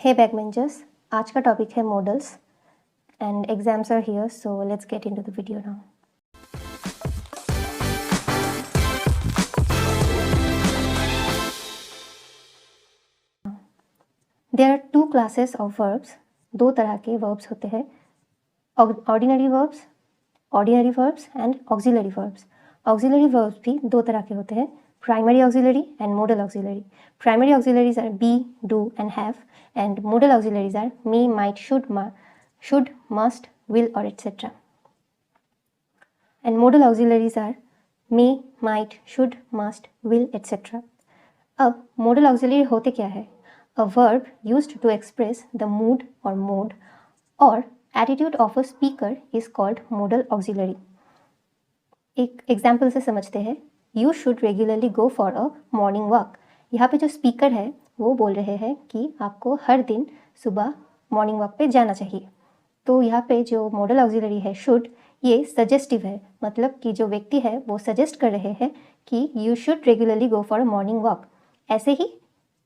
Hey Backbenchers, आज का topic है models and exams are here, so let's get into the video now. There are two classes of verbs. दो तरह के verbs होते हैं, ordinary verbs and auxiliary verbs. Auxiliary verbs भी दो तरह के होते हैं, primary auxiliary and modal auxiliary. Primary auxiliaries are be, do and have, and modal auxiliaries are may, might, should, must, will or etc. And modal auxiliaries are may, might, should, must, will etc. अब modal auxiliary होते क्या है? A verb used to express the mood or mode or attitude of a speaker is called modal auxiliary. एक example से समझते हैं. You should regularly go for a morning walk. यहाँ पे जो स्पीकर है वो बोल रहे हैं कि आपको हर दिन सुबह मॉर्निंग वॉक पे जाना चाहिए. तो यहाँ पे जो मॉडल ऑक्सिलरी है should, ये सजेस्टिव है, मतलब कि जो व्यक्ति है वो सजेस्ट कर रहे हैं कि you should regularly go for a morning walk. ऐसे ही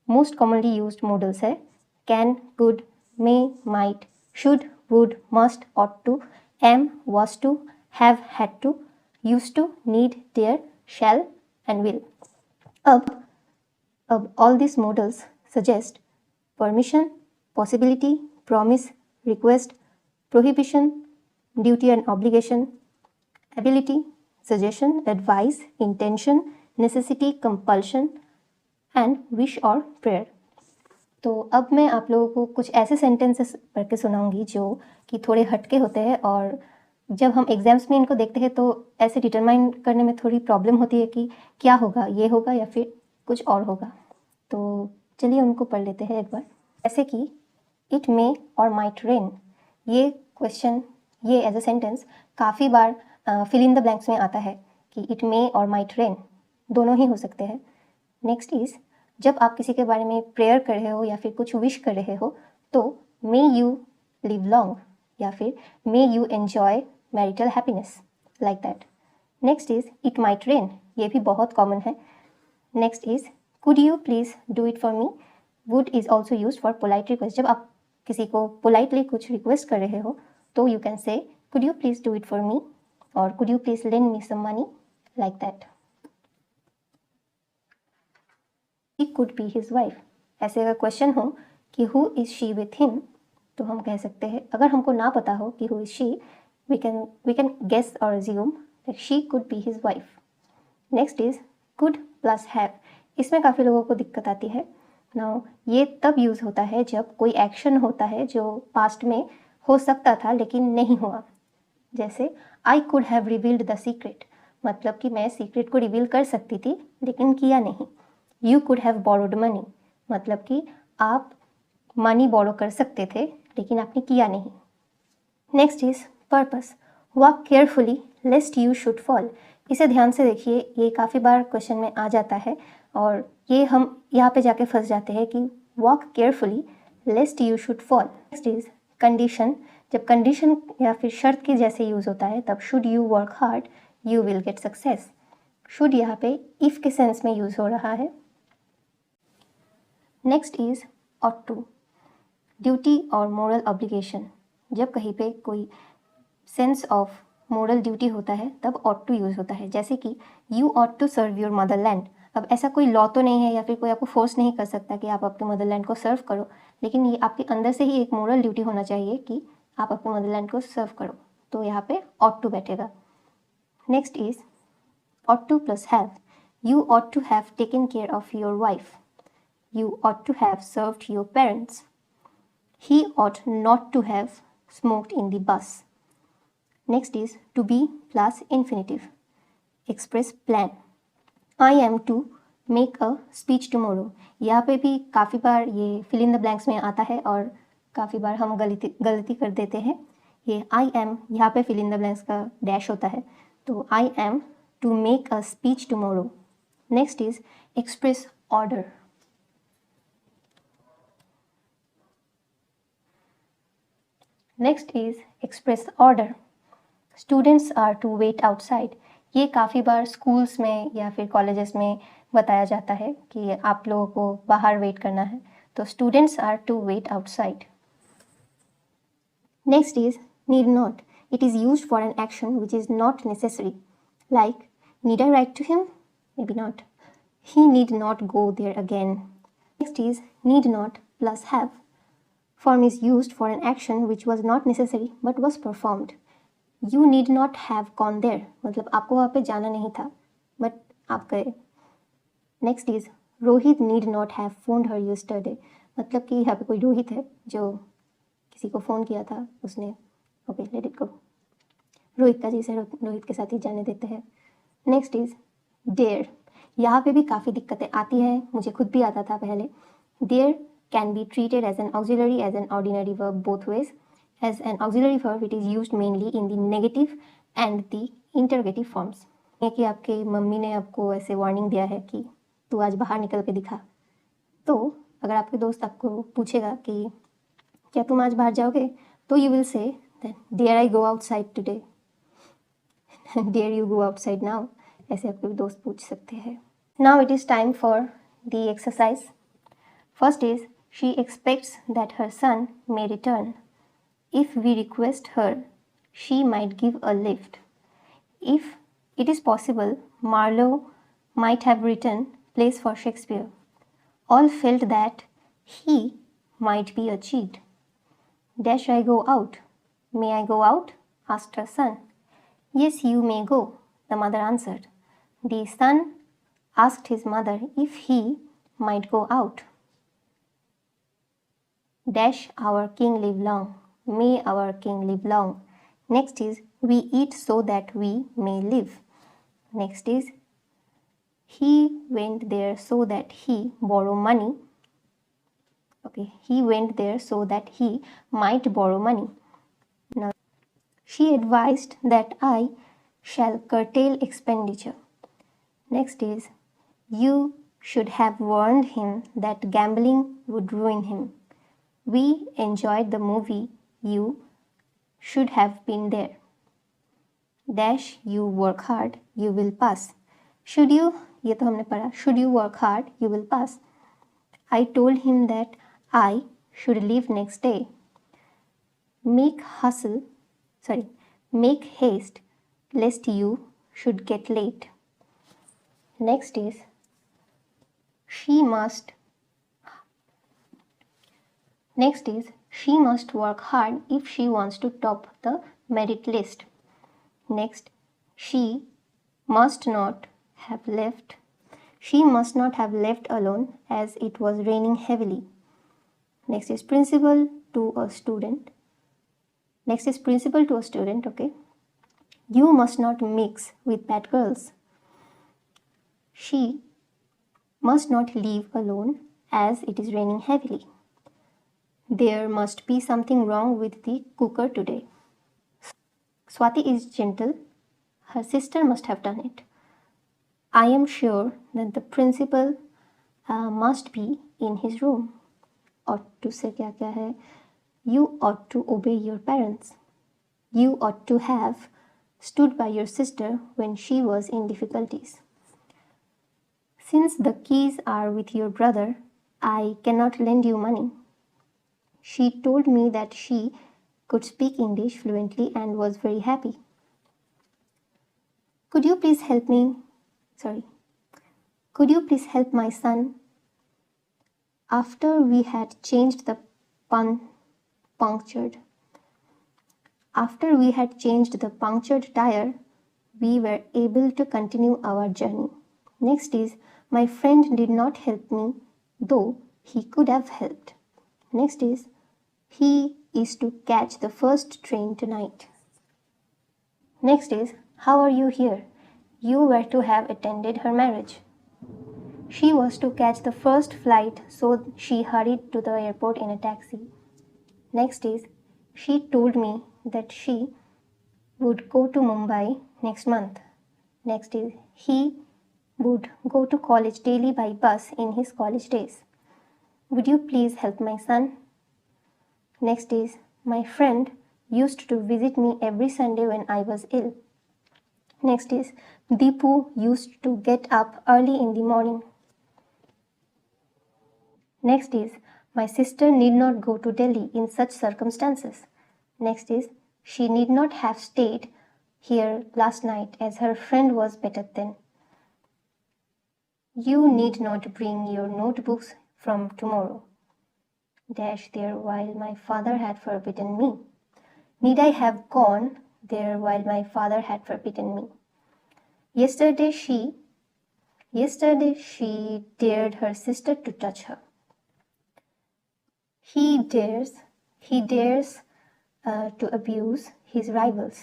मोस्ट कॉमनली यूज्ड मॉडल्स है can, could, may, might, should, would, must, ought to, am, was to, have, had to, used to, need, dare, shall and will. अब all these modals suggest permission, possibility, promise, request, prohibition, duty and obligation, ability, suggestion, advice, intention, necessity, compulsion and wish or prayer. तो अब मैं आप लोगों को कुछ ऐसे sentences पढ़ के सुनाऊंगी जो कि थोड़े हटके होते हैं और जब हम एग्जाम्स में इनको देखते हैं तो ऐसे डिटरमाइन करने में थोड़ी प्रॉब्लम होती है कि क्या होगा, ये होगा या फिर कुछ और होगा. तो चलिए उनको पढ़ लेते हैं एक बार. ऐसे कि इट मे और माइट रेन, ये क्वेश्चन, ये एज अ सेंटेंस काफ़ी बार फिल इन द ब्लैंक्स में आता है कि इट मे और माइट रेन दोनों ही हो सकते हैं. नेक्स्ट इज, जब आप किसी के बारे में प्रेयर कर रहे हो या फिर कुछ विश कर रहे हो तो मे यू लिव लॉन्ग या फिर may you enjoy marital happiness, like that. Next is it might rain, ये भी बहुत कॉमन है. Next is could you please do it for me. Would is also use for polite request. जब आप किसी को पोलाइटली कुछ रिक्वेस्ट कर रहे हो तो you can say could you please do it for me और could you please lend me some money, like that. He could be his wife. ऐसे अगर क्वेश्चन हो कि who is she with him, तो हम कह सकते हैं, अगर हमको ना पता हो कि who is she, we can guess or assume that she could be his wife. Next is could plus have. इसमें काफ़ी लोगों को दिक्कत आती है. Now ये तब यूज़ होता है जब कोई एक्शन होता है जो पास्ट में हो सकता था लेकिन नहीं हुआ. जैसे I could have revealed the secret, मतलब कि मैं सीक्रेट को रिवील कर सकती थी लेकिन किया नहीं. You could have borrowed money, मतलब कि आप मनी बोरो कर सकते थे लेकिन आपने किया नहीं. Next is purpose. Walk carefully लेस्ट you should fall. इसे ध्यान से देखिए, ये काफ़ी बार क्वेश्चन में आ जाता है और ये हम यहाँ पे जाके फंस जाते हैं कि walk carefully लेस्ट you should fall. Next is condition. जब कंडीशन या फिर शर्त के जैसे यूज़ होता है तब should you work hard you will get success. Should यहाँ पे इफ़ के सेंस में यूज़ हो रहा है. Next is ought to. Duty और मोरल ऑब्लिगेशन. जब कहीं पे कोई सेंस ऑफ मोरल ड्यूटी होता है तब ought to यूज़ होता है. जैसे कि you ought to serve your motherland. अब ऐसा कोई लॉ तो नहीं है या फिर कोई आपको फोर्स नहीं कर सकता कि आप आपके मदरलैंड को सर्व करो, लेकिन ये आपके अंदर से ही एक मोरल ड्यूटी होना चाहिए कि आप अपने मदरलैंड को सर्व करो. तो यहाँ पे ought to बैठेगा. Next is ought to plus have. You ought to have taken care of your wife. You ought to have served your parents. He ought not to have smoked in the bus. Next is to be plus infinitive. Express plan. I am to make a speech tomorrow. यहाँ पे भी काफ़ी बार ये fill in the blanks में आता है और काफ़ी बार हम गलती कर देते हैं. ये I am यहाँ पे fill in the blanks का डैश होता है, तो I am to make a speech tomorrow. Next is express order. Next is express order. Students are to wait outside. ये काफ़ी बार स्कूल्स में या फिर कॉलेजेस में बताया जाता है कि आप लोगों को बाहर वेट करना है. So students are to wait outside. Next is need not. It is used for an action which is not necessary. Like, need I write to him? Maybe not. He need not go there again. Next is need not plus have. Form is used for an action which was not necessary but was performed. You need not have gone there. मतलब आपको वहाँ पे जाना नहीं था but आप गए. Next is Rohit need not have phoned her yesterday. मतलब कि यहाँ पे कोई रोहित है जो किसी को फ़ोन किया था उसने. Okay let it go. Rohit का जिसे रोहित के साथ ही जाने देते हैं. Next is dare. यहाँ पे भी काफ़ी दिक्कतें आती हैं, मुझे खुद भी आता था पहले. Dare can be treated as an auxiliary as an ordinary verb both ways. As an auxiliary verb it is used mainly in the negative and the interrogative forms. ये कि आपके मम्मी ने आपको ऐसे वार्निंग दिया है कि तू आज बाहर निकल के दिखा, तो अगर आपके दोस्त आपको पूछेगा कि क्या तुम आज बाहर जाओगे, तो you will say dare I go outside today, dare you go outside now. ऐसे आपके दोस्त पूछ सकते हैं. Now it is time for the exercise. First is she expects that her son may return. If we request her, she might give a lift. If it is possible, Marlowe might have written plays for Shakespeare. All felt that he might be a cheat. Dash I go out? May I go out? Asked her son. Yes, you may go, the mother answered. The son asked his mother if he might go out. Dash our king live long. May our king live long. Next is we eat so that we may live. Next is he went there so that he borrow money. Okay, he went there so that he might borrow money. Now she advised that I shall curtail expenditure. Next is you should have warned him that gambling would ruin him. We enjoyed the movie. You should have been there. Dash you work hard, you will pass. Should you, ये तो हमने पढ़ा. Should you work hard, you will pass. I told him that I should leave next day. Make haste, lest you should get late. Next is she must work hard if she wants to top the merit list. Next, she must not have left alone as it was raining heavily. Next is principal to a student. Okay. You must not mix with bad girls. She must not leave alone as it is raining heavily. There must be something wrong with the cooker today. Swati is gentle. Her sister must have done it. I am sure that the principal must be in his room. Ought to से क्या क्या है? You ought to obey your parents. You ought to have stood by your sister when she was in difficulties. Since the keys are with your brother, I cannot lend you money. She told me that she could speak English fluently and was very happy. Could you please help my son? After we had changed the punctured tire, we were able to continue our journey. Next is my friend did not help me, though he could have helped. Next is he is to catch the first train tonight. Next is how are you here? You were to have attended her marriage. She was to catch the first flight, so she hurried to the airport in a taxi. Next is she told me that she would go to Mumbai next month. Next is he would go to college daily by bus in his college days. Would you please help my son? Next is my friend used to visit me every Sunday when I was ill. Next is Deepu used to get up early in the morning. Next is My sister need not go to Delhi in such circumstances. Next is, she need not have stayed here last night as her friend was better then. You need not bring your notebooks from tomorrow. Dash there while my father had forbidden me. Need I have gone there while my father had forbidden me? Yesterday she dared her sister to touch her. He dares to abuse his rivals.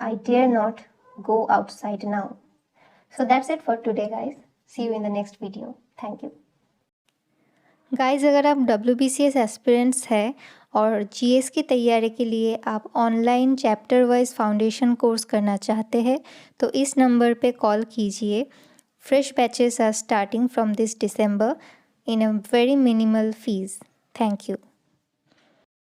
I dare not go outside now. So that's it for today, guys. See you in the next video. Thank you. Guys, अगर आप WBCS aspirants हैं और GS की तैयारी के लिए आप online chapter wise foundation course करना चाहते हैं तो इस नंबर पे कॉल कीजिए. Fresh batches are starting from this December in a very minimal fees. Thank you.